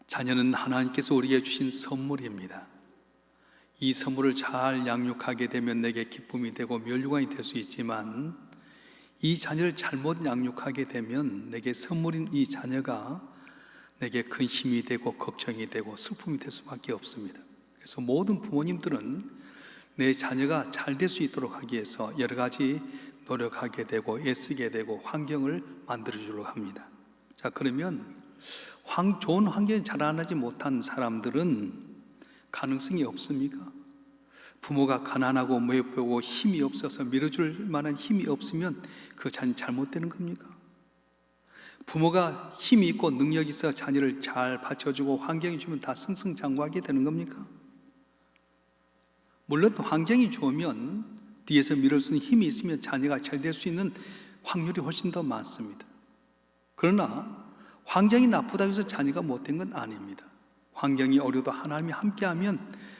자녀는 하나님께서 우리에게 주신 선물입니다. 이 선물을 잘 양육하게 되면 내게 기쁨이 되고 면류관이 될 수 있지만, 이 자녀를 잘못 양육하게 되면 내게 선물인 이 자녀가 내게 큰 힘이 되고 걱정이 되고 슬픔이 될 수밖에 없습니다. 그래서 모든 부모님들은 내 자녀가 잘 될 수 있도록 하기 위해서 여러 가지 노력하게 되고 애쓰게 되고 환경을 만들어주려고 합니다. 자, 그러면 좋은 환경에 자라나지 못한 사람들은 가능성이 없습니까? 부모가 가난하고 매우고 힘이 없어서 밀어줄 만한 힘이 없으면 그 자녀 잘못되는 겁니까? 부모가 힘이 있고 능력이 있어 자녀를 잘 받쳐주고 환경이 주면 다 승승장구하게 되는 겁니까? 물론 환경이 좋으면 뒤에서 밀을 수 있는 힘이 있으면 자녀가 잘 될 수 있는 확률이 훨씬 더 많습니다. 그러나 환경이 나쁘다고 해서 자녀가 못된 건 아닙니다. 환경이 어려도 하나님이 함께하면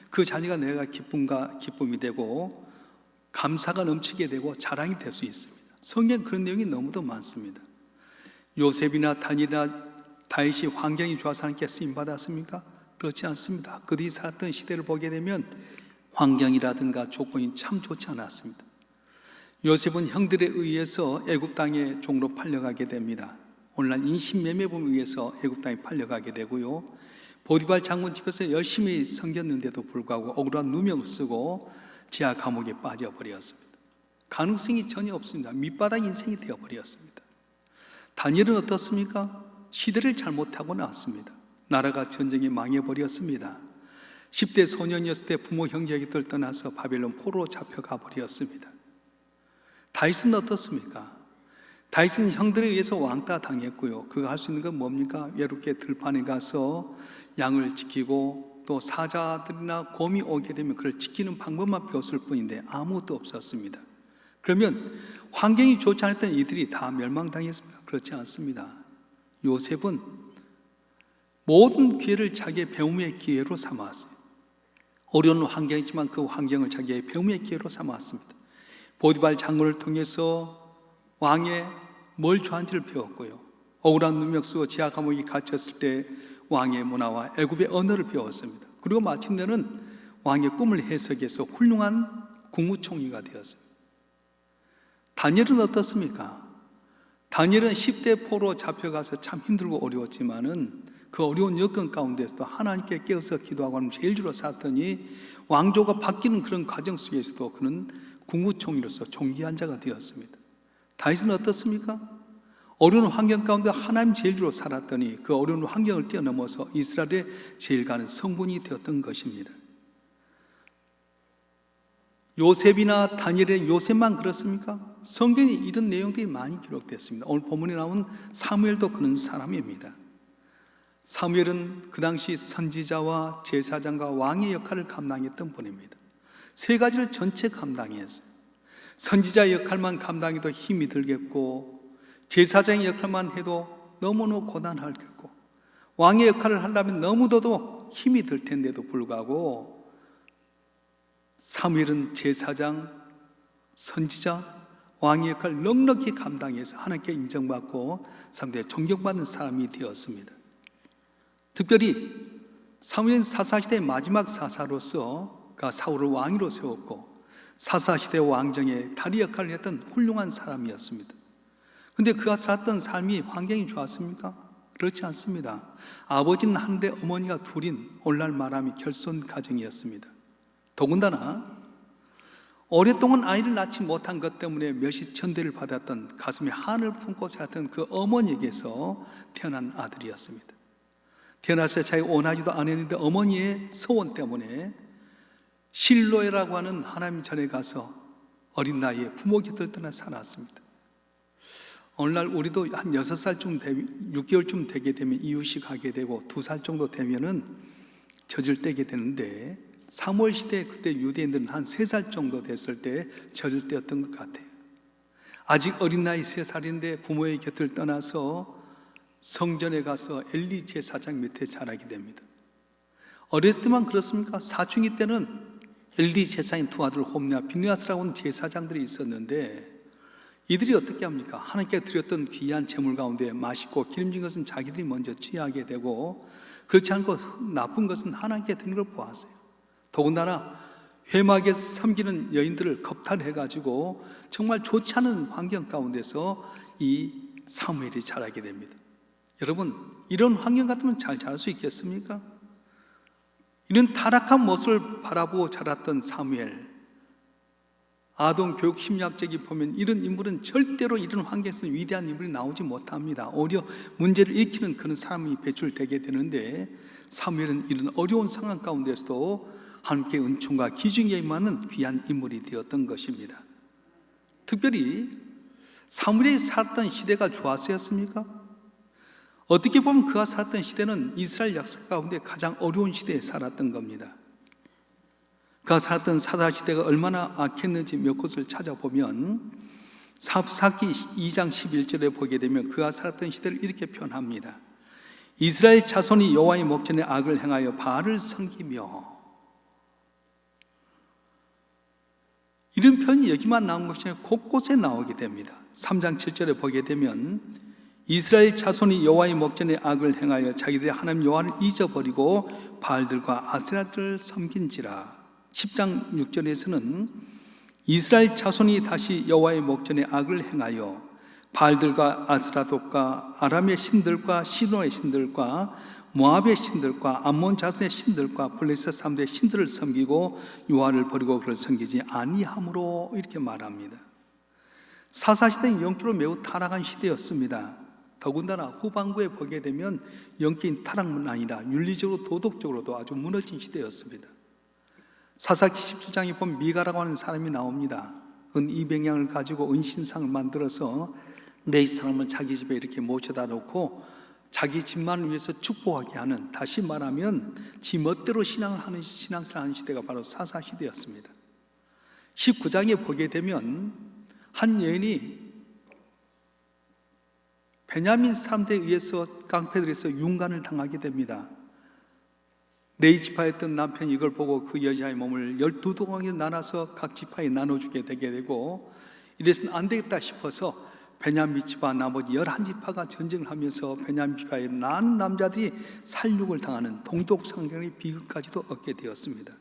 그 자녀가 내가 기쁨이 되고 감사가 넘치게 되고 자랑이 될 수 있습니다. 성경 그런 내용이 너무도 많습니다. 요셉이나 다윗이 환경이 좋아서 하나님께 쓰임 받았습니까? 그렇지 않습니다. 그들이 살았던 시대를 보게 되면 환경이라든가 조건이 참 좋지 않았습니다. 요셉은 형들에 의해서 애굽 땅의 종으로 팔려가게 됩니다. 오늘날 인신매매범에 의해서 애굽 땅에 팔려가게 되고요, 보디발 장군 집에서 열심히 섬겼는데도 불구하고 억울한 누명을 쓰고 지하 감옥에 빠져버렸습니다. 가능성이 전혀 없습니다. 밑바닥 인생이 되어버렸습니다. 다니엘은 어떻습니까? 시대를 잘못하고 나왔습니다. 나라가 전쟁에 망해버렸습니다. 10대 소년이었을 때 부모 형제에게 떠나서 바벨론 포로로 잡혀가 버렸습니다. 다윗은 어떻습니까? 다윗은 형들에 의해서 왕따 당했고요, 그가 할 수 있는 건 뭡니까? 외롭게 들판에 가서 양을 지키고 또 사자들이나 곰이 오게 되면 그걸 지키는 방법만 배웠을 뿐인데 아무것도 없었습니다. 그러면 환경이 좋지 않았던 이들이 다 멸망당했습니까? 그렇지 않습니다. 요셉은 모든 기회를 자기의 배움의 기회로 삼았어요. 어려운 환경이지만 그 환경을 자기의 배움의 기회로 삼았습니다. 보디발 장군을 통해서 왕의 뭘 좋아하는지를 배웠고요, 억울한 누명 쓰고 지하 감옥에 갇혔을 때 왕의 문화와 애굽의 언어를 배웠습니다. 그리고 마침내는 왕의 꿈을 해석해서 훌륭한 국무총리가 되었습니다. 다니엘은 어떻습니까? 다니엘은 10대 포로 잡혀가서 참 힘들고 어려웠지만은 그 어려운 여건 가운데서도 하나님께 깨어서 기도하고 하는 제일 주로 살았더니 왕조가 바뀌는 그런 과정 속에서도 그는 국무총리로서 존귀한 자가 되었습니다. 다윗은 어떻습니까? 어려운 환경 가운데 하나님 제일 주로 살았더니 그 어려운 환경을 뛰어넘어서 이스라엘의 제일 가는 성군이 되었던 것입니다. 요셉이나 다니엘의 요셉만 그렇습니까? 성경에 이런 내용들이 많이 기록됐습니다. 오늘 본문에 나온 사무엘도 그런 사람입니다. 사무엘은 그 당시 선지자와 제사장과 왕의 역할을 감당했던 분입니다. 세 가지를 전체 감당했어요. 선지자 역할만 감당해도 힘이 들겠고, 제사장의 역할만 해도 너무너무 고단하겠고, 왕의 역할을 하려면 너무도 힘이 들 텐데도 불구하고 사무엘은 제사장, 선지자, 왕의 역할을 넉넉히 감당해서 하나님께 인정받고 사람들의 존경받는 사람이 되었습니다. 특별히 사무엘은 사사시대의 마지막 사사로서 그가 사울을 왕위로 세웠고 사사시대 왕정의 다리 역할을 했던 훌륭한 사람이었습니다. 그런데 그가 살았던 삶이 환경이 좋았습니까? 그렇지 않습니다. 아버지는 한데 어머니가 둘인 오늘날 말하면 결손 가정이었습니다. 더군다나 오랫동안 아이를 낳지 못한 것 때문에 몇십 천대를 받았던 가슴에 한을 품고 살았던 그 어머니에게서 태어난 아들이었습니다. 태어나서 자기 원하지도 않았는데 어머니의 서원 때문에 실로에라고 하는 하나님 전에 가서 어린 나이에 부모 곁을 떠나 살았습니다. 오늘날 우리도 한 6살쯤 6개월쯤 되게 되면 이유식 하게 되고 2살 정도 되면은 젖을 떼게 되는데 사무엘 시대 그때 유대인들은 한 3살 정도 됐을 때 젖을 떼었던 것 같아요. 아직 어린 나이 3살인데 부모의 곁을 떠나서 성전에 가서 엘리 제사장 밑에 자라게 됩니다. 어렸을 때만 그렇습니까? 사춘기 때는 엘리 제사장의 두 아들 홈리와 비느하스라고 하는 제사장들이 있었는데 이들이 어떻게 합니까? 하나님께 드렸던 귀한 제물 가운데 맛있고 기름진 것은 자기들이 먼저 취하게 되고 그렇지 않고 나쁜 것은 하나님께 드는 걸 보았어요. 더군다나 회막에 섬기는 여인들을 겁탈해가지고 정말 좋지 않은 환경 가운데서 이 사무엘이 자라게 됩니다. 여러분, 이런 환경 같으면 잘 자랄 수 있겠습니까? 이런 타락한 모습을 바라보고 자랐던 사무엘, 아동 교육 심리학적인 보면 이런 인물은 절대로 이런 환경에서 위대한 인물이 나오지 못합니다. 오히려 문제를 일으키는 그런 사람이 배출되게 되는데, 사무엘은 이런 어려운 상황 가운데서도 하나님께 은총과 기중에 임하는 귀한 인물이 되었던 것입니다. 특별히 사무엘이 살았던 시대가 좋았었습니까? 어떻게 보면 그가 살았던 시대는 이스라엘 역사 가운데 가장 어려운 시대에 살았던 겁니다. 그가 살았던 사사시대가 얼마나 악했는지 몇 곳을 찾아보면 사사기 2장 11절에 보게 되면 그가 살았던 시대를 이렇게 표현합니다. 이스라엘 자손이 여호와의 목전에 악을 행하여 바알을 섬기며, 이런 표현이 여기만 나온 것이 아니라 곳곳에 나오게 됩니다. 3장 7절에 보게 되면 이스라엘 자손이 여호와의 목전에 악을 행하여 자기들의 하나님 여호와를 잊어버리고 바알들과 아세라들을 섬긴지라. 10장 6절에서는 이스라엘 자손이 다시 여호와의 목전에 악을 행하여 바알들과 아스라돗과 아람의 신들과 시돈의 신들과 모압의 신들과 암몬 자손의 신들과 블레셋 사람들의 신들을 섬기고 여호와를 버리고 그를 섬기지 아니함으로, 이렇게 말합니다. 사사시대는 영적으로 매우 타락한 시대였습니다. 더군다나 후반부에 보게 되면 영적인 타락뿐 아니라 윤리적으로 도덕적으로도 아주 무너진 시대였습니다. 사사기 17장에 보면 미가라고 하는 사람이 나옵니다. 은 200냥을 가지고 은신상을 만들어서 네 사람을 자기 집에 이렇게 모셔다 놓고 자기 집만을 위해서 축복하게 하는, 다시 말하면 지 멋대로 신앙생활을 하는 시대가 바로 사사시대였습니다. 19장에 보게 되면 한 여인이 베냐민 사람들에 의해서 깡패들에서 윤관을 당하게 됩니다. 네지파였던 남편이 이걸 보고 그 여자의 몸을 12동강에 나눠서 각 지파에 나눠주게 되게 되고, 이래서는 안 되겠다 싶어서 베냐민 지파 나머지 11지파가 전쟁을 하면서 베냐민 지파의 많은 남자들이 살육을 당하는 동족상경의 비극까지도 얻게 되었습니다.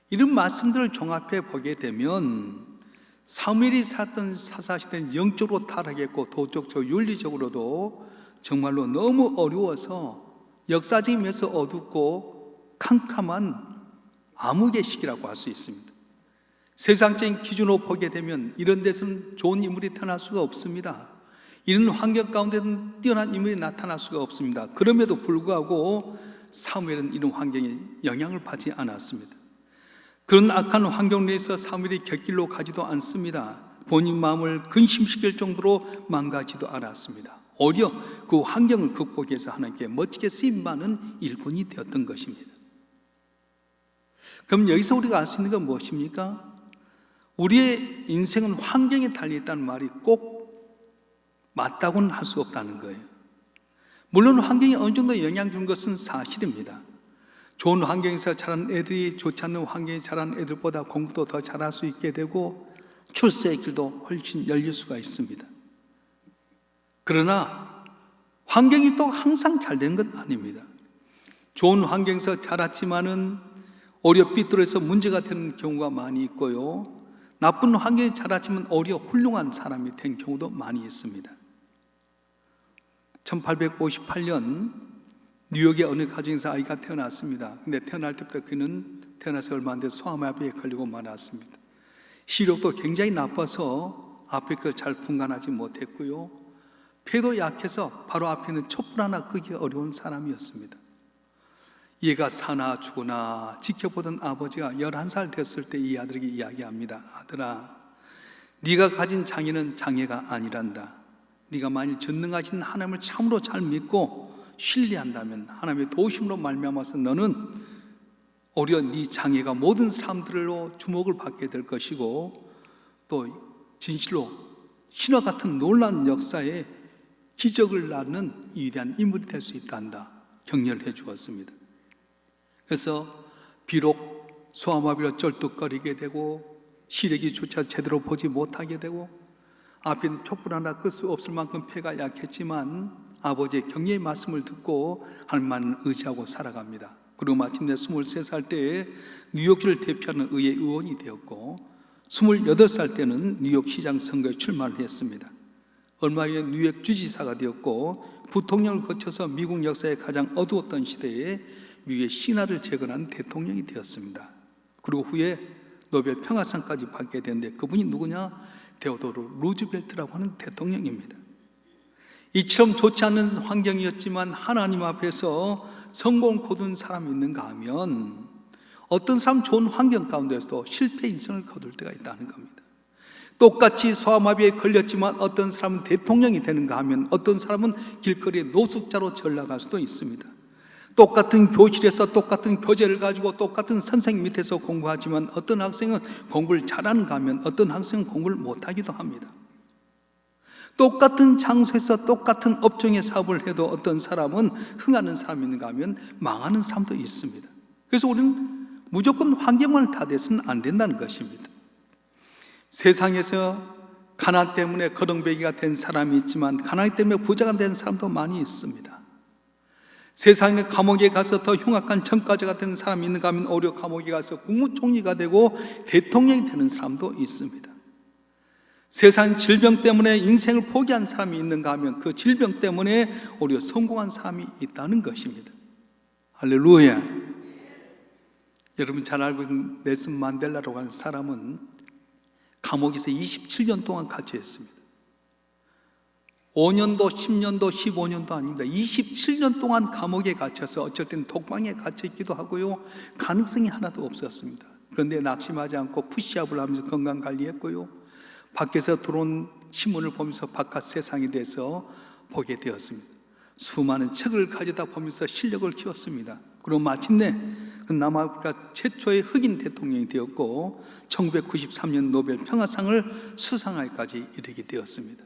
이런 말씀들을 종합해 보게 되면 사무엘이 살았던 사사시대는 영적으로 타락했고 도덕적 윤리적으로도 정말로 너무 어려워서 역사적인 면에서 어둡고 캄캄한 암흑의 시기라고 할 수 있습니다. 세상적인 기준으로 보게 되면 이런 데서는 좋은 인물이 태어날 수가 없습니다. 이런 환경 가운데는 뛰어난 인물이 나타날 수가 없습니다. 그럼에도 불구하고 사무엘은 이런 환경에 영향을 받지 않았습니다. 그런 악한 환경 내에서 사무엘이 곁길로 가지도 않습니다. 본인 마음을 근심시킬 정도로 망가지도 않았습니다. 오히려 그 환경을 극복해서 하나님께 멋지게 쓰임받는 일꾼이 되었던 것입니다. 그럼 여기서 우리가 알 수 있는 건 무엇입니까? 우리의 인생은 환경에 달려있다는 말이 꼭 맞다고는 할 수 없다는 거예요. 물론 환경이 어느 정도 영향 주는 것은 사실입니다. 좋은 환경에서 자란 애들이 좋지 않는 환경에 자란 애들보다 공부도 더 잘할 수 있게 되고 출세의 길도 훨씬 열릴 수가 있습니다. 그러나 환경이 또 항상 잘 되는 건 아닙니다. 좋은 환경에서 자랐지만은 오히려 삐뚤어서 문제가 되는 경우가 많이 있고요, 나쁜 환경에 자랐지만 오히려 훌륭한 사람이 된 경우도 많이 있습니다. 1858년 뉴욕의 어느 가정에서 아이가 태어났습니다. 근데 태어날 때부터 그는 태어나서 얼마 안 돼서 소아마비에 걸리고 말았습니다. 시력도 굉장히 나빠서 앞에 걸 잘 분간하지 못했고요, 폐도 약해서 바로 앞에 있는 촛불 하나 끄기가 어려운 사람이었습니다. 얘가 사나 죽으나 지켜보던 아버지가 11살 됐을 때 이 아들에게 이야기합니다. 아들아, 네가 가진 장애는 장애가 아니란다. 네가 만일 전능하신 하나님을 참으로 잘 믿고 신뢰한다면 하나님의 도우심으로 말미암아서 너는 오히려 네 장애가 모든 사람들로 주목을 받게 될 것이고 또 진실로 신화 같은 놀라운 역사에 기적을 낳는 위대한 인물이 될 수 있단다 격려를 해 주었습니다. 그래서 비록 소아마비로 쩔뚝거리게 되고 시력이 조차 제대로 보지 못하게 되고 앞에 있는 촛불 하나 끌 수 없을 만큼 폐가 약했지만 아버지의 격려의 말씀을 듣고 하나님만 의지하고 살아갑니다. 그리고 마침내 23살 때에 뉴욕주를 대표하는 의회 의원이 되었고 28살 때는 뉴욕시장 선거에 출마를 했습니다. 얼마 후에 뉴욕 주지사가 되었고 부통령을 거쳐서 미국 역사의 가장 어두웠던 시대에 미국의 신화를 재건한 대통령이 되었습니다. 그리고 후에 노벨 평화상까지 받게 되는데 그분이 누구냐? 테오도르 루즈벨트라고 하는 대통령입니다. 이처럼 좋지 않은 환경이었지만 하나님 앞에서 성공을 거둔 사람이 있는가 하면 어떤 사람 좋은 환경 가운데서도 실패 인생을 거둘 때가 있다는 겁니다. 똑같이 소아마비에 걸렸지만 어떤 사람은 대통령이 되는가 하면 어떤 사람은 길거리에 노숙자로 전락할 수도 있습니다. 똑같은 교실에서 똑같은 교재를 가지고 똑같은 선생님 밑에서 공부하지만 어떤 학생은 공부를 잘하는가 하면 어떤 학생은 공부를 못하기도 합니다. 똑같은 장소에서 똑같은 업종의 사업을 해도 어떤 사람은 흥하는 사람이 있는가 하면 망하는 사람도 있습니다. 그래서 우리는 무조건 환경을 탓해서는 안 된다는 것입니다. 세상에서 가난 때문에 거렁뱅이가 된 사람이 있지만 가난 때문에 부자가 된 사람도 많이 있습니다. 세상에 감옥에 가서 더 흉악한 전과자가 된 사람이 있는가 하면 오히려 감옥에 가서 국무총리가 되고 대통령이 되는 사람도 있습니다. 세상 질병 때문에 인생을 포기한 사람이 있는가 하면 그 질병 때문에 오히려 성공한 사람이 있다는 것입니다. 할렐루야. 여러분 잘 알고 있는 넬슨 만델라라고 하는 사람은 감옥에서 27년 동안 갇혀있습니다. 5년도, 10년도, 15년도 아닙니다. 27년 동안 감옥에 갇혀서 어쩔 땐 독방에 갇혀있기도 하고요. 가능성이 하나도 없었습니다. 그런데 낙심하지 않고 푸시업을 하면서 건강관리했고요. 밖에서 들어온 신문을 보면서 바깥 세상에 대해서 보게 되었습니다. 수많은 책을 가져다 보면서 실력을 키웠습니다. 그리고 마침내 남아프리카 최초의 흑인 대통령이 되었고 1993년 노벨 평화상을 수상하기까지 이르게 되었습니다.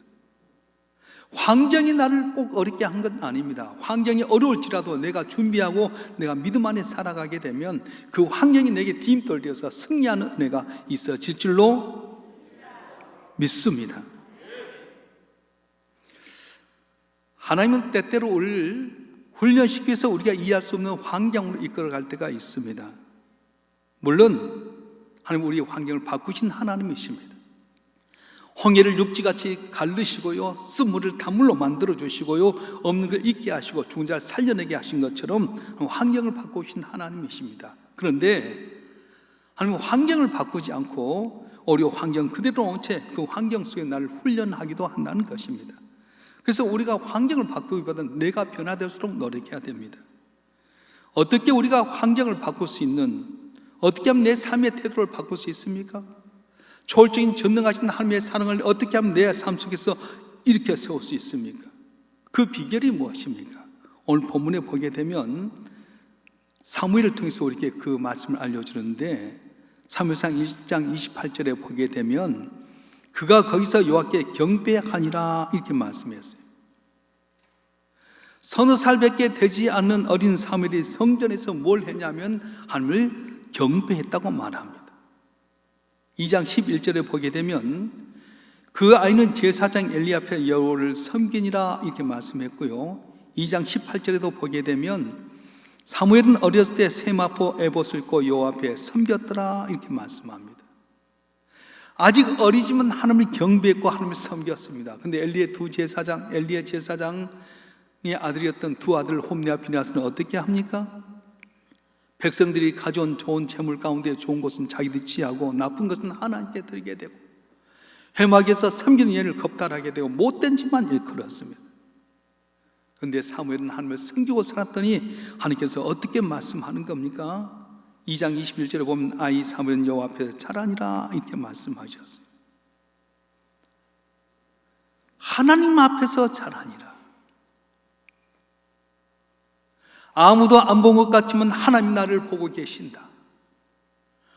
환경이 나를 꼭 어렵게 한 건 아닙니다. 환경이 어려울지라도 내가 준비하고 내가 믿음 안에 살아가게 되면 그 환경이 내게 디딤돌 되어서 승리하는 은혜가 있어질 줄로 믿습니다. 하나님은 때때로 우리를 훈련시키기 위해서 우리가 이해할 수 없는 환경으로 이끌어갈 때가 있습니다. 물론 하나님 우리의 환경을 바꾸신 하나님이십니다. 홍해를 육지같이 가르시고요, 쓴물을 단물로 만들어주시고요, 없는 걸 있게 하시고 죽은 자를 살려내게 하신 것처럼 환경을 바꾸신 하나님이십니다. 그런데 하나님은 환경을 바꾸지 않고 오히려 환경 그대로 놓은 채 그 환경 속에 나를 훈련하기도 한다는 것입니다. 그래서 우리가 환경을 바꾸기보다는 내가 변화될수록 노력해야 됩니다. 어떻게 우리가 환경을 바꿀 수 있는, 어떻게 하면 내 삶의 태도를 바꿀 수 있습니까? 초월적인 전능하신 하나님의 사랑을 어떻게 하면 내 삶 속에서 이렇게 세울 수 있습니까? 그 비결이 무엇입니까? 오늘 본문에 보게 되면 사무엘을 통해서 우리에게 그 말씀을 알려주는데 사무엘상 1장 28절에 보게 되면 그가 거기서 여호와께 경배하니라 이렇게 말씀했어요. 서너 살밖에 되지 않는 어린 사무엘이 성전에서 뭘 했냐면 하나님을 경배했다고 말합니다. 2장 11절에 보게 되면 그 아이는 제사장 엘리 앞에 여호와를 섬기니라 이렇게 말씀했고요. 2장 18절에도 보게 되면 사무엘은 어렸을 때 세마포 에봇을 입고 여호와 앞에 섬겼더라 이렇게 말씀합니다. 아직 어리지만 하나님을 경배했고 하나님을 섬겼습니다. 그런데 엘리의 제사장의 아들이었던 두 아들 홈리와 비나스는 어떻게 합니까? 백성들이 가져온 좋은 재물 가운데 좋은 것은 자기들이 취하고 나쁜 것은 하나님께 드리게 되고 회막에서 섬기는 예를 겁탈하게 되고 못된 짓만 일컬었습니다. 그런데 사무엘은 하나님을 섬기고 살았더니 하나님께서 어떻게 말씀하는 겁니까? 2장 21절에 보면 아이 사무엘은 여호와 앞에서 자라니라 이렇게 말씀하셨어요. 하나님 앞에서 자라니라. 아무도 안 본 것 같지만 하나님 나를 보고 계신다.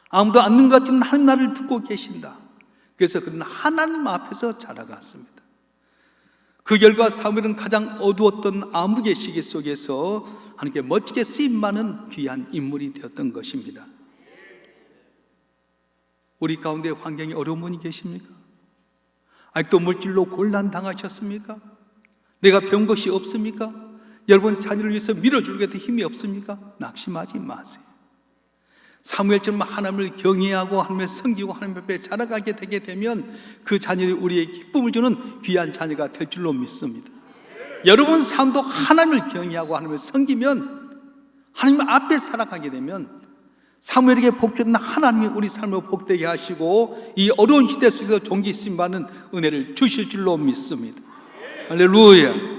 아무도 안 듣는 것 같지만 하나님 나를 듣고 계신다. 그래서 그는 하나님 앞에서 자라갔습니다. 그 결과 사무엘은 가장 어두웠던 암흑의 시기 속에서 하나님께 멋지게 쓰임받는 귀한 인물이 되었던 것입니다. 우리 가운데 환경이 어려운 분이 계십니까? 아직도 물질로 곤란 당하셨습니까? 내가 배운 것이 없습니까? 여러분 자녀를 위해서 밀어주겠다 힘이 없습니까? 낙심하지 마세요. 사무엘처럼 하나님을 경외하고 하나님을 섬기고 하나님 앞에 자라가게 되게 되면 그 자녀들이 우리의 기쁨을 주는 귀한 자녀가 될 줄로 믿습니다. 여러분 삶도 하나님을 경외하고 하나님을 섬기면 하나님 앞에 살아가게 되면 사무엘에게 복주던 하나님이 우리 삶을 복되게 하시고 이 어려운 시대 속에서 존귀심 받는 은혜를 주실 줄로 믿습니다. 할렐루야.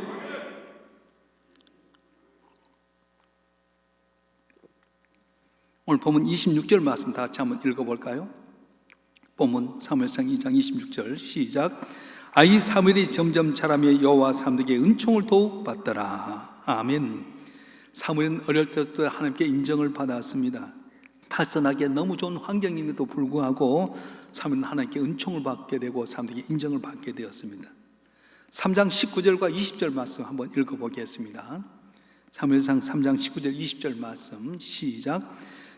오늘 본문 26절 말씀 다 같이 한번 읽어볼까요? 본문 사무엘상 2장 26절 시작. 아이 사무엘이 점점 자라며 여호와 사람들에게 은총을 더욱 받더라. 아멘. 사무엘은 어릴 때부터 하나님께 인정을 받았습니다. 탈선하기에 너무 좋은 환경임에도 불구하고 사무엘은 하나님께 은총을 받게 되고 사람들에게 인정을 받게 되었습니다. 3장 19절과 20절 말씀 한번 읽어보겠습니다. 사무엘상 3장 19절 20절 말씀 시작.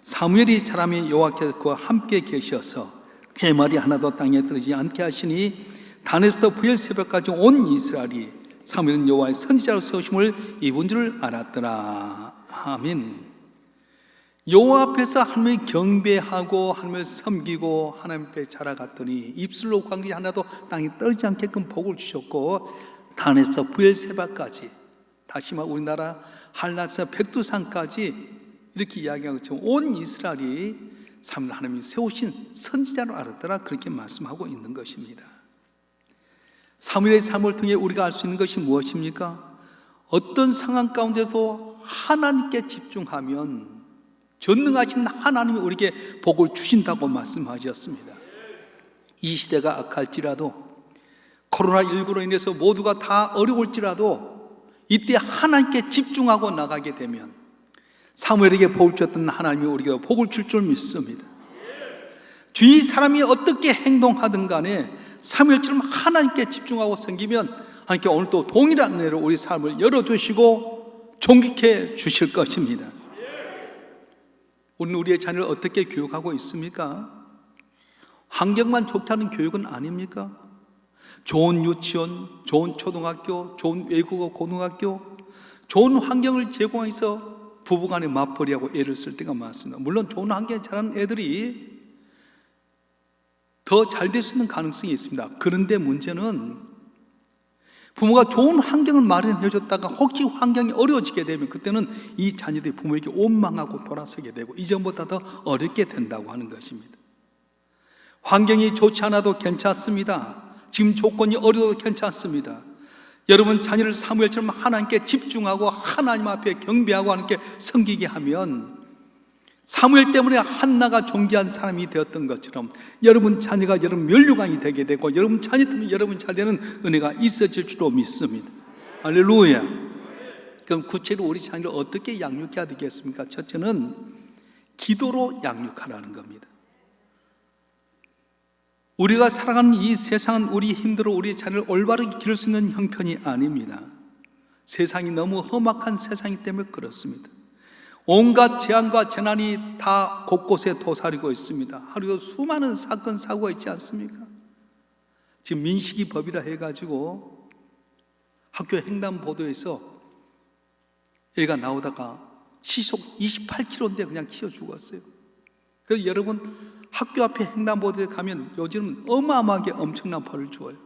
사무엘이 자라며 여호와께서 그와 함께 계셔서 그의 말이 하나도 땅에 떨어지지 않게 하시니 단에서부터 부엘세바까지 온 이스라엘이 사무엘은 여호와의 선지자로 세우심을 입은 줄 알았더라. 아멘. 여호와 앞에서 하나님을 경배하고 하나님을 섬기고 하나님 앞에 자라갔더니 입술로 구한 것이 하나도 땅에 떨어지지 않게끔 복을 주셨고 단에서부터 부엘세바까지 다시 말해 우리나라 한라산 백두산까지 이렇게 이야기하고 있지만 온 이스라엘이 하나님이 세우신 선지자로 알았더라 그렇게 말씀하고 있는 것입니다. 사무엘의 삶을 통해 우리가 알 수 있는 것이 무엇입니까? 어떤 상황 가운데서 하나님께 집중하면 전능하신 하나님이 우리에게 복을 주신다고 말씀하셨습니다. 이 시대가 악할지라도 코로나19로 인해서 모두가 다 어려울지라도 이때 하나님께 집중하고 나가게 되면 사무엘에게 복을 주셨던 하나님이 우리에게 복을 줄 줄 믿습니다. 주위 사람이 어떻게 행동하든 간에 사무엘처럼 하나님께 집중하고 섬기면 하나님께 오늘 또 동일한 은혜로 우리 삶을 열어주시고 존귀케 주실 것입니다. 우리는 우리의 자녀를 어떻게 교육하고 있습니까? 환경만 좋게 하는 교육은 아닙니까? 좋은 유치원, 좋은 초등학교, 좋은 외국어 고등학교, 좋은 환경을 제공해서 부부간에 맞벌이하고 애를 쓸 때가 많습니다. 물론 좋은 환경에 자라는 애들이 더 잘 될 수 있는 가능성이 있습니다. 그런데 문제는 부모가 좋은 환경을 마련해 줬다가 혹시 환경이 어려워지게 되면 그때는 이 자녀들이 부모에게 원망하고 돌아서게 되고 이전보다 더 어렵게 된다고 하는 것입니다. 환경이 좋지 않아도 괜찮습니다. 지금 조건이 어려워도 괜찮습니다. 여러분 자녀를 사무엘처럼 하나님께 집중하고 하나님 앞에 경배하고 하나님께 섬기게 하면 사무엘 때문에 한나가 존귀한 사람이 되었던 것처럼 여러분 자녀가 여러분 면류관이 되게 되고 여러분 자녀 때문에 여러분 잘 되는 은혜가 있어질 줄로 믿습니다. 할렐루야. 그럼 구체로 우리 자녀를 어떻게 양육해야 되겠습니까? 첫째는 기도로 양육하라는 겁니다. 우리가 살아가는 이 세상은 우리 힘으로 우리 자녀를 올바르게 기를 수 있는 형편이 아닙니다. 세상이 너무 험악한 세상이기 때문에 그렇습니다. 온갖 재앙과 재난이 다 곳곳에 도사리고 있습니다. 하루에도 수많은 사건 사고가 있지 않습니까? 지금 민식이 법이라 해가지고 학교 횡단보도에서 애가 나오다가 시속 28km인데 그냥 치여 죽었어요. 그래서 여러분 학교 앞에 횡단보도에 가면 요즘은 어마어마하게 엄청난 벌을 줘요.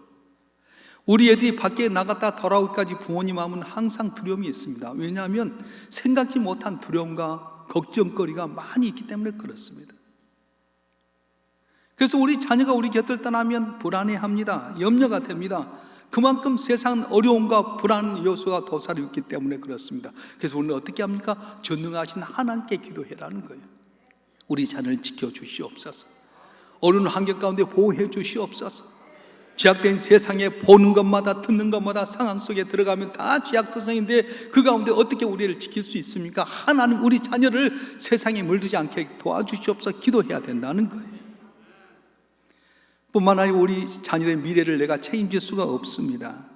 우리 애들이 밖에 나갔다 돌아오기까지 부모님 마음은 항상 두려움이 있습니다. 왜냐하면 생각지 못한 두려움과 걱정거리가 많이 있기 때문에 그렇습니다. 그래서 우리 자녀가 우리 곁을 떠나면 불안해합니다. 염려가 됩니다. 그만큼 세상은 어려움과 불안 요소가 도사리고 있기 때문에 그렇습니다. 그래서 우리는 어떻게 합니까? 전능하신 하나님께 기도해라는 거예요. 우리 자녀를 지켜주시옵소서. 어려운 환경 가운데 보호해 주시옵소서. 죄악된 세상에 보는 것마다 듣는 것마다 상황 속에 들어가면 다 죄악도성인데 그 가운데 어떻게 우리를 지킬 수 있습니까? 하나님 우리 자녀를 세상에 물들지 않게 도와주시옵소서. 기도해야 된다는 거예요. 뿐만 아니라 우리 자녀의 미래를 내가 책임질 수가 없습니다.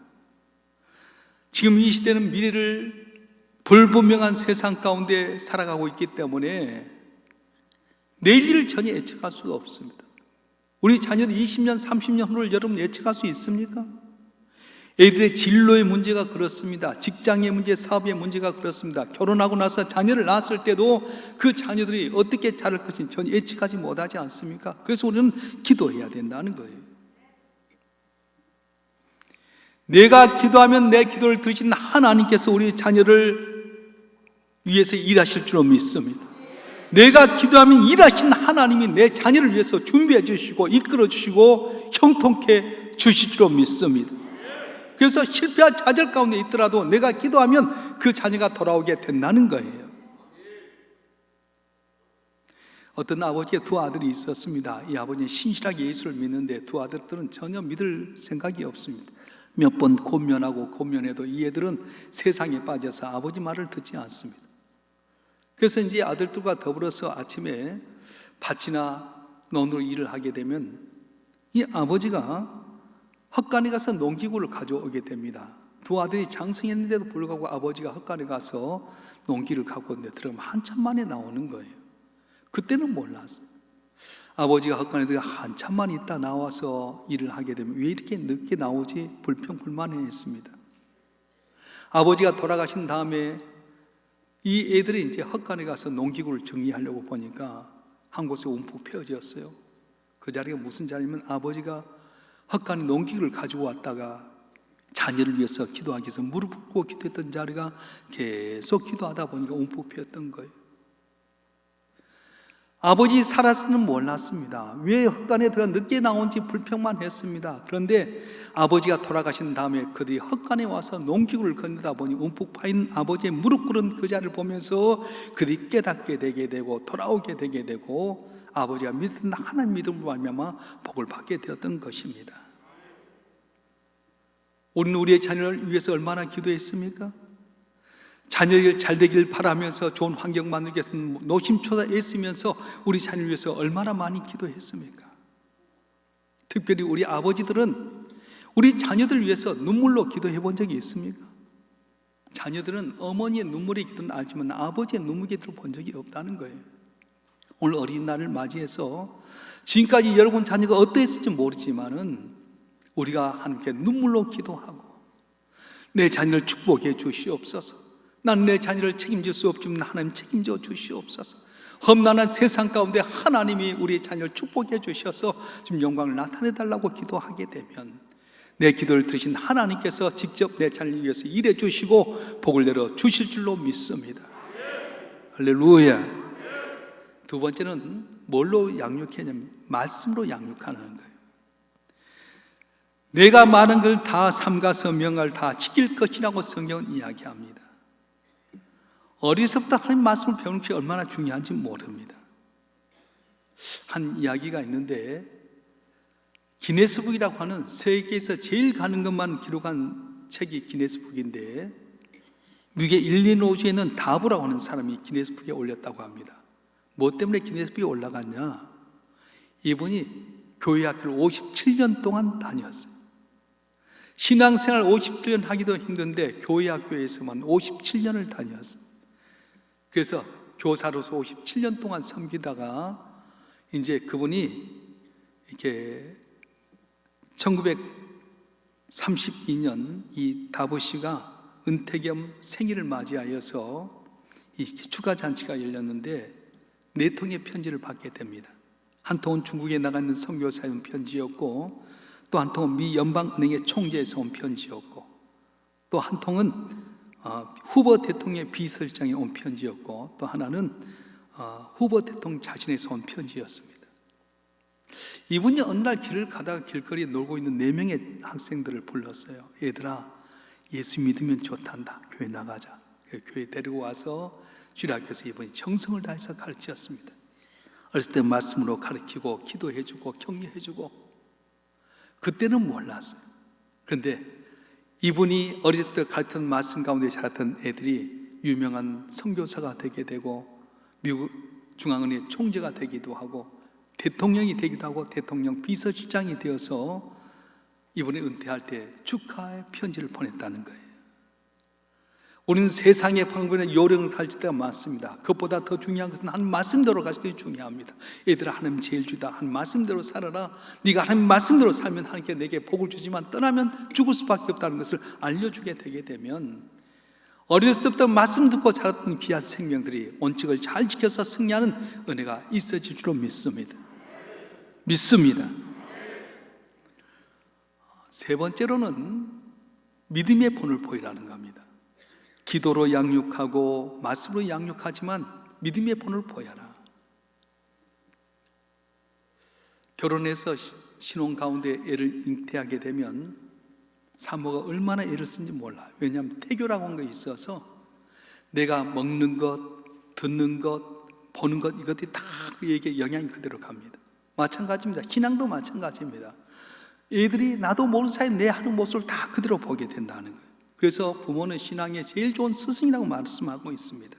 지금 이 시대는 미래를 불분명한 세상 가운데 살아가고 있기 때문에 내일을 전혀 예측할 수가 없습니다. 우리 자녀는 20년, 30년 후를 여러분 예측할 수 있습니까? 애들의 진로의 문제가 그렇습니다. 직장의 문제, 사업의 문제가 그렇습니다. 결혼하고 나서 자녀를 낳았을 때도 그 자녀들이 어떻게 자랄 것인지 전혀 예측하지 못하지 않습니까? 그래서 우리는 기도해야 된다는 거예요. 내가 기도하면 내 기도를 들으신 하나님께서 우리 자녀를 위해서 일하실 줄로 믿습니다. 내가 기도하면 일하신 하나님이 내 자녀를 위해서 준비해 주시고 이끌어 주시고 형통케 주실 줄로 믿습니다. 그래서 실패한 좌절 가운데 있더라도 내가 기도하면 그 자녀가 돌아오게 된다는 거예요. 어떤 아버지의 두 아들이 있었습니다. 이 아버지는 신실하게 예수를 믿는데 두 아들들은 전혀 믿을 생각이 없습니다. 몇 번 권면하고 권면해도 이 애들은 세상에 빠져서 아버지 말을 듣지 않습니다. 그래서 이제 아들들과 더불어서 아침에 밭이나 논으로 일을 하게 되면 이 아버지가 헛간에 가서 농기구를 가져오게 됩니다. 두 아들이 장성했는데도 불구하고 아버지가 헛간에 가서 농기를 갖고 오는데 들어가면 한참 만에 나오는 거예요. 그때는 몰랐어요. 아버지가 헛간에 들어가 한참 만에 있다 나와서 일을 하게 되면 왜 이렇게 늦게 나오지? 불평불만했습니다. 아버지가 돌아가신 다음에 이 애들이 이제 헛간에 가서 농기구를 정리하려고 보니까 한 곳에 움푹 펴졌어요. 그 자리가 무슨 자리냐면 아버지가 헛간에 농기구를 가지고 왔다가 자녀를 위해서 기도하기 위해서 무릎 꿇고 기도했던 자리가 계속 기도하다 보니까 움푹 펴였던 거예요. 아버지 살았으면 몰랐습니다. 왜 헛간에 들어 늦게 나온지 불평만 했습니다. 그런데 아버지가 돌아가신 다음에 그들이 헛간에 와서 농기구를 건너다 보니 움푹 파인 아버지의 무릎 꿇은 그 자리를 보면서 그들이 깨닫게 되게 되고 돌아오게 되게 되고 아버지가 믿은 하나님 믿음으로 말미암아 복을 받게 되었던 것입니다. 우리는 우리의 자녀를 위해서 얼마나 기도했습니까? 자녀를 잘 되길 바라면서 좋은 환경 만들기 위해서 노심초사 애쓰면서 우리 자녀를 위해서 얼마나 많이 기도했습니까? 특별히 우리 아버지들은 우리 자녀들 위해서 눈물로 기도해 본 적이 있습니까? 자녀들은 어머니의 눈물의 기도는 알지만 아버지의 눈물의 기도를 본 적이 없다는 거예요. 오늘 어린이날을 맞이해서 지금까지 여러분 자녀가 어떠했을지 모르지만은 우리가 함께 눈물로 기도하고 내 자녀를 축복해 주시옵소서. 난 내 자녀를 책임질 수 없지만 하나님 책임져 주시옵소서. 험난한 세상 가운데 하나님이 우리의 자녀를 축복해 주셔서 좀 영광을 나타내 달라고 기도하게 되면 내 기도를 들으신 하나님께서 직접 내 자녀를 위해서 일해 주시고 복을 내려 주실 줄로 믿습니다. 할렐루야. 두 번째는 뭘로 양육했냐면 말씀으로 양육하는 거예요. 내가 말한 걸 다 삼가서 명할 다 지킬 것이라고 성경은 이야기합니다. 어리석다 하나님 말씀을 배우는 것이 얼마나 중요한지 모릅니다. 한 이야기가 있는데 기네스북이라고 하는 세계에서 제일 가는 것만 기록한 책이 기네스북인데 미국의 일리노이주에는 다브라고 하는 사람이 기네스북에 올렸다고 합니다. 뭐 때문에 기네스북에 올라갔냐? 이분이 교회 학교를 57년 동안 다녔어요. 신앙생활 57년 하기도 힘든데 교회 학교에서만 57년을 다녔어요. 그래서 교사로서 57년 동안 섬기다가 이제 그분이 이렇게 1932년 이 다브 씨가 은퇴 겸 생일을 맞이하여서 이 축하 잔치가 열렸는데 4통의 편지를 받게 됩니다. 한 통은 중국에 나가 있는 선교사에 온 편지였고 또 한 통은 미 연방은행의 총재에서 온 편지였고 또 한 통은 후보 대통령의 비서실장에 온 편지였고 또 하나는 후보 대통령 자신에서 온 편지였습니다. 이분이 어느 날 길을 가다가 길거리에 놀고 있는 4명의 학생들을 불렀어요. 얘들아, 예수 믿으면 좋단다. 교회 나가자. 교회 데리고 와서 주일학교에서 이분이 정성을 다해서 가르쳤습니다. 어렸을 때 말씀으로 가르치고 기도해주고 격려해주고 그때는 몰랐어요. 그런데 이분이 어렸을 때 가르쳤던 말씀 가운데 자랐던 애들이 유명한 선교사가 되게 되고 미국 중앙은행의 총재가 되기도 하고 대통령이 되기도 하고 대통령 비서실장이 되어서 이분이 은퇴할 때 축하의 편지를 보냈다는 거예요. 우리는 세상의 방법에 요령을 가질 때가 많습니다. 그것보다 더 중요한 것은 하나님 말씀대로 가는 게 중요합니다. 얘들아, 하나님 제일 주다. 하나님 말씀대로 살아라. 네가 하나님 말씀대로 살면 하나님께 내게 복을 주지만 떠나면 죽을 수밖에 없다는 것을 알려주게 되게 되면 어렸을 때부터 말씀 듣고 자랐던 귀한 생명들이 원칙을 잘 지켜서 승리하는 은혜가 있어질 줄로 믿습니다. 세 번째로는 믿음의 본을 보이라는 겁니다. 기도로 양육하고 말씀으로 양육하지만 믿음의 본을 보여라. 결혼해서 신혼 가운데 애를 잉태하게 되면 산모가 얼마나 애를 쓴지 몰라요. 왜냐하면 태교라고 한 게 있어서 내가 먹는 것, 듣는 것, 보는 것, 이것들이 다 그에게 영향이 그대로 갑니다. 마찬가지입니다. 신앙도 마찬가지입니다. 애들이 나도 모르는 사이에 내 하는 모습을 다 그대로 보게 된다는 거예요. 그래서 부모는 신앙의 제일 좋은 스승이라고 말씀하고 있습니다.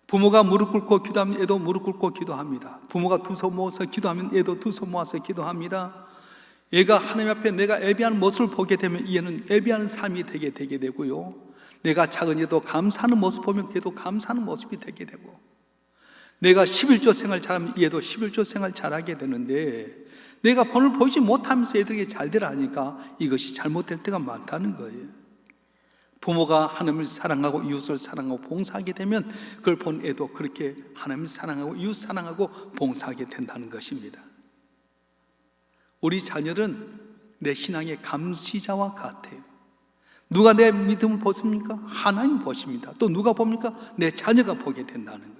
부모가 무릎 꿇고 기도하면 애도 무릎 꿇고 기도합니다. 부모가 두 손 모아서 기도하면 애도 두 손 모아서 기도합니다. 얘가 하나님 앞에 내가 예배하는 모습을 보게 되면 얘는 예배하는 삶이 되게 되고요. 내가 작은 얘도 감사하는 모습 보면 얘도 감사하는 모습이 되게 되고, 내가 11조 생활 잘하면 얘도 11조 생활 잘하게 되는데, 내가 본을 보이지 못하면서 애들에게 잘 되라 하니까 이것이 잘못될 때가 많다는 거예요. 부모가 하나님을 사랑하고 이웃을 사랑하고 봉사하게 되면 그걸 본 애도 그렇게 하나님을 사랑하고 이웃 사랑하고 봉사하게 된다는 것입니다. 우리 자녀는 내 신앙의 감시자와 같아요. 누가 내 믿음을 보십니까? 하나님 보십니다. 또 누가 봅니까? 내 자녀가 보게 된다는 거예요.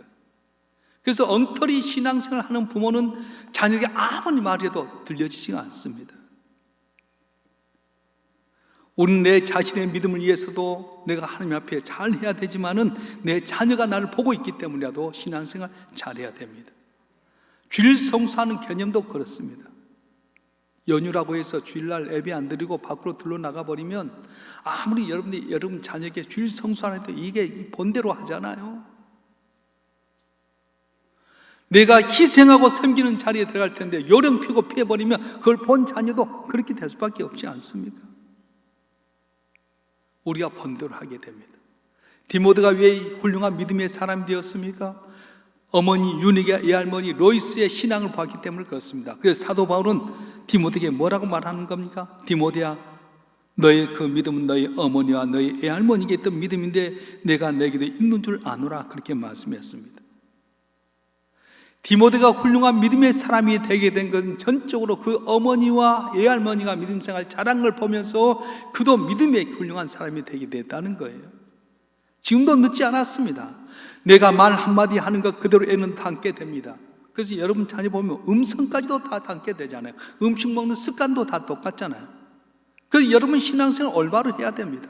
그래서 엉터리 신앙생활을 하는 부모는 자녀에게 아무리 말해도 들려지지가 않습니다. 우리는 내 자신의 믿음을 위해서도 내가 하나님 앞에 잘해야 되지만은 내 자녀가 나를 보고 있기 때문이라도 신앙생활 잘해야 됩니다. 주일 성수하는 개념도 그렇습니다. 연휴라고 해서 주일날 예배 안 드리고 밖으로 들러 나가버리면 아무리 여러분 자녀에게 주일 성수하라 해도 이게 본대로 하잖아요. 내가 희생하고 섬기는 자리에 들어갈 텐데 요령 피고 피해버리면 그걸 본 자녀도 그렇게 될 수밖에 없지 않습니까? 우리가 본대로 하게 됩니다. 디모데가 왜 훌륭한 믿음의 사람이 되었습니까? 어머니 유니게 애할머니 로이스의 신앙을 봤기 때문에 그렇습니다. 그래서 사도 바울은 디모데에게 뭐라고 말하는 겁니까? 디모데야, 너의 그 믿음은 너희 어머니와 너희 애할머니에게 있던 믿음인데 내가 너에게도 있는 줄 아노라, 그렇게 말씀했습니다. 디모데가 훌륭한 믿음의 사람이 되게 된 것은 전적으로 그 어머니와 애할머니가 믿음 생활 잘한 걸 보면서 그도 믿음의 훌륭한 사람이 되게 됐다는 거예요. 지금도 늦지 않았습니다. 내가 말 한마디 하는 것 그대로 애는 담게 됩니다. 그래서 여러분 자녀 보면 음성까지도 다 담게 되잖아요. 음식 먹는 습관도 다 똑같잖아요. 그래서 여러분 신앙생활 올바로 해야 됩니다.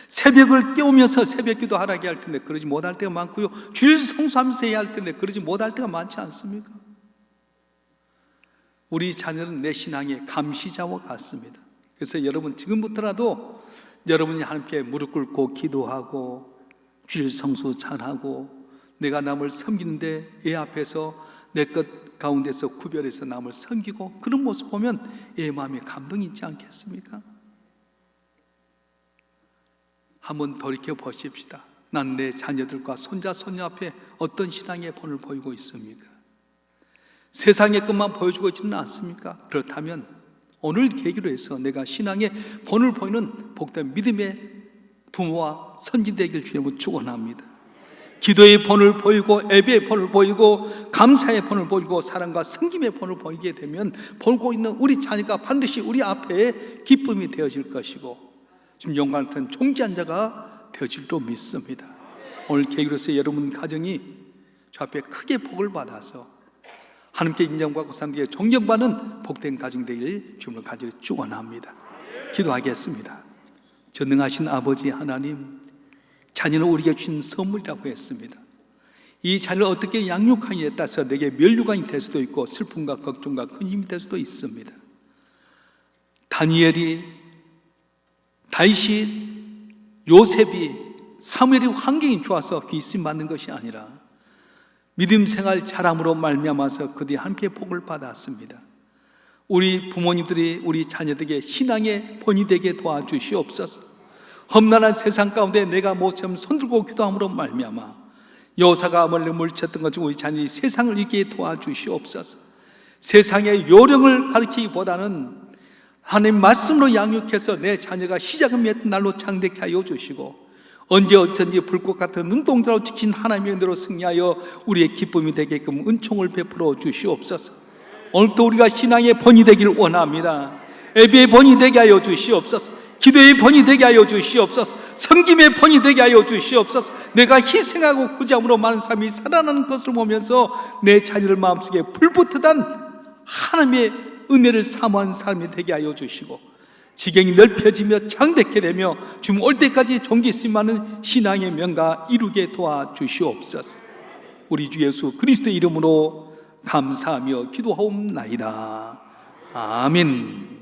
새벽을 깨우면서 새벽 기도 하라고 할 텐데 그러지 못할 때가 많고요. 주일 성수하면서 해야 할 텐데 그러지 못할 때가 많지 않습니까? 우리 자녀는 내 신앙의 감시자와 같습니다. 그래서 여러분 지금부터라도 여러분이 하나님께 무릎 꿇고 기도하고 주일 성수 잘하고 내가 남을 섬기는데 애 앞에서 내 것 가운데서 구별해서 남을 섬기고 그런 모습 보면 애 마음에 감동이 있지 않겠습니까? 한번 돌이켜 보십시다. 난 내 자녀들과 손자 손녀 앞에 어떤 신앙의 본을 보이고 있습니까? 세상의 것만 보여주고 있지는 않습니까? 그렇다면 오늘 계기로 해서 내가 신앙의 본을 보이는 복된 믿음의 부모와 선지 되길 주님으로 축원합니다. 기도의 본을 보이고 예배의 본을 보이고 감사의 본을 보이고 사랑과 섬김의 본을 보이게 되면 보고 있는 우리 자녀가 반드시 우리 앞에 기쁨이 되어질 것이고 지금 영광 같은 존귀한 자가 되어질도 믿습니다. 오늘 계기로서 여러분 가정이 저 앞에 크게 복을 받아서 하나님께 인정받고 사람들에게 존경받는 복된 가정 되길 주님을 간절히 축원합니다. 기도하겠습니다. 전능하신 아버지 하나님, 자녀는 우리에게 주신 선물이라고 했습니다. 이 자녀를 어떻게 양육하느냐에 따라서 내게 면류관이 될 수도 있고 슬픔과 걱정과 큰 힘이 될 수도 있습니다. 다니엘이, 다윗이, 요셉이, 사무엘이 환경이 좋아서 귀신 받는 것이 아니라 믿음 생활 잘함으로 말미암아서 그들이 함께 복을 받았습니다. 우리 부모님들이 우리 자녀들에게 신앙의 본이 되게 도와주시옵소서. 험난한 세상 가운데 내가 모처럼 손들고 기도함으로 말미암아 여호사가 멀리 물쳤던 것처럼 우리 자녀이 세상을 이기게 도와주시옵소서. 세상의 요령을 가르치기보다는 하나님 말씀으로 양육해서 내 자녀가 시작은 맺은 날로 창대케 하여 주시고, 언제 어디서든지 불꽃 같은 눈동자로 지킨 하나님의 은혜로 승리하여 우리의 기쁨이 되게끔 은총을 베풀어 주시옵소서. 오늘도 우리가 신앙의 본이 되길 원합니다. 예배의 본이 되게 하여 주시옵소서. 기도의 본이 되게 하여 주시옵소서. 섬김의 본이 되게 하여 주시옵소서. 내가 희생하고 구제함으로 많은 사람이 살아나는 것을 보면서 내 자녀를 마음속에 불붙듯한 하나님의 은혜를 사모하는 사람이 되게 하여 주시고, 지경이 넓혀지며 창대케 되며 주님 올 때까지 종기 있을 만한 신앙의 명가 이루게 도와주시옵소서. 우리 주 예수 그리스도의 이름으로 감사하며 기도하옵나이다. 아멘.